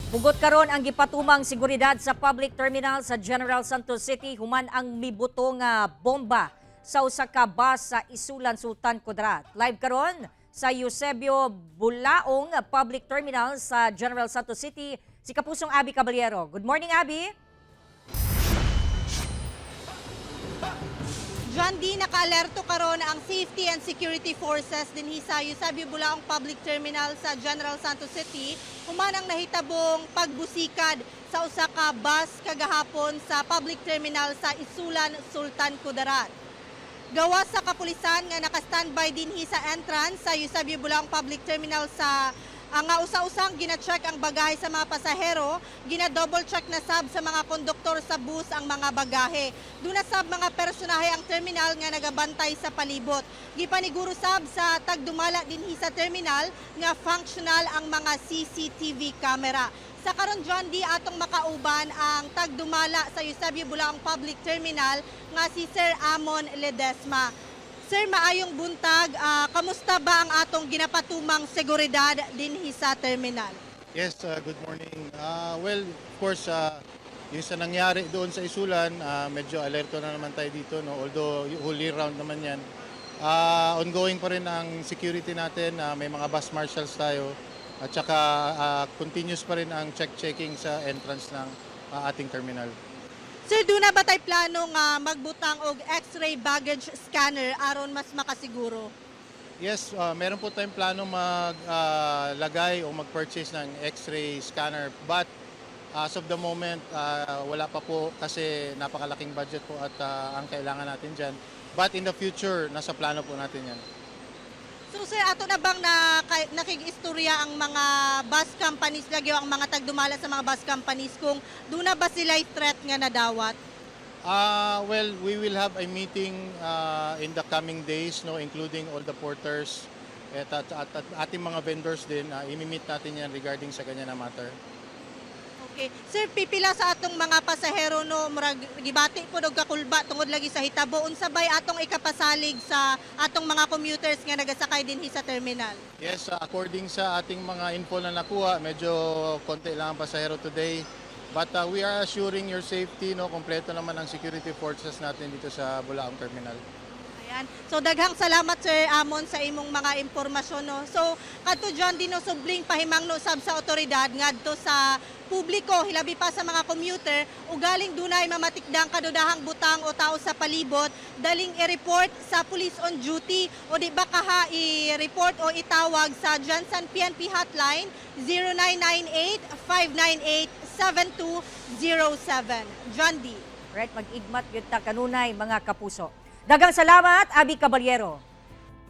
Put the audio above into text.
Hugot karon ang gipatumang seguridad sa public terminal sa General Santos City human ang mibuto nga bomba sa usa ka bus sa Isulan Sultan Kudarat. Live karon sa Eusebio Bulaong Public Terminal sa General Santos City si Kapusong Abby Caballero. Good morning, Abby. John D, naka-alerto karon ang safety and security forces dinhi sa Eusebio Bulaong Public Terminal sa General Santos City human ang nahitabong pagbusikad sa usa ka bus kagahapon sa public terminal sa Isulan Sultan Kudarat. Gawas sa kapulisan nga naka-standby dinhi sa entrance sa Eusebio Bulaong Public Terminal sa nga usa-usang gina-check ang bagahe sa mga pasahero, gina-double check na sab sa mga konduktor sa bus ang mga bagahe. Duna sab mga personahe ang terminal nga nagabantay sa palibot. Gipaniguro sab sa tagdumala dinhi sa terminal nga functional ang mga CCTV camera. Sa karon John D, atong makauban ang tagdumala sa Eusebio Bulaong Public Terminal nga si Sir Amon Ledesma. Sir, maayong buntag, kamusta ba ang atong ginapatumang seguridad dinhi sa terminal? Yes, good morning. Well, of course, yung sa nangyari doon sa Isulan, medyo alerto na naman tayo dito, no? Although whole year round naman yan. Ongoing pa rin ang security natin, may mga bus marshals tayo, at saka continuous pa rin ang checking sa entrance ng ating terminal. Sir, doon na ba tayo plano nga magbutang og X-ray baggage scanner aron mas makasiguro? Yes, meron po tayong plano maglagay o mag-purchase ng X-ray scanner. But as of the moment, wala pa po kasi napakalaking budget po at ang kailangan natin dyan. But in the future, nasa plano po natin yan. So sir, ato na bang nakig-istorya ang mga bus companies, lagi ang mga tagdumala sa mga bus companies kung doon na ba sila threat nga nadawat? Well, we will have a meeting in the coming days, no, including all the porters at ating mga vendors din. Imi-meet natin yan regarding sa ganyan na matter. Okay. Sir, pipila sa atong mga pasahero no, murag gibati po og kakulba tungod lagi sa hitabo. Unsa bay atong ikapasalig sa atong mga commuters nga nagasakay dinhi sa terminal? Yes, according sa ating mga info na nakuha, medyo konti lang ang pasahero today. But we are assuring your safety, no, kompleto naman ang security forces natin dito sa Bulaong Terminal. Ayan. So daghang salamat Sir Amon sa imong mga impormasyon no. So kadto John dino subling pahimangno sab sa otoridad ngadto sa publiko hilabi pa sa mga commuter ugaling dunay mamatikdang kadudahang butang o tao sa palibot daling i-report sa police on duty o di ba kaha i-report o itawag sa Jansan PNP hotline 0998-598-7207. John D. Right, mag-igmat gyud ta kanunay mga kapuso. Daghang salamat, Abby Caballero.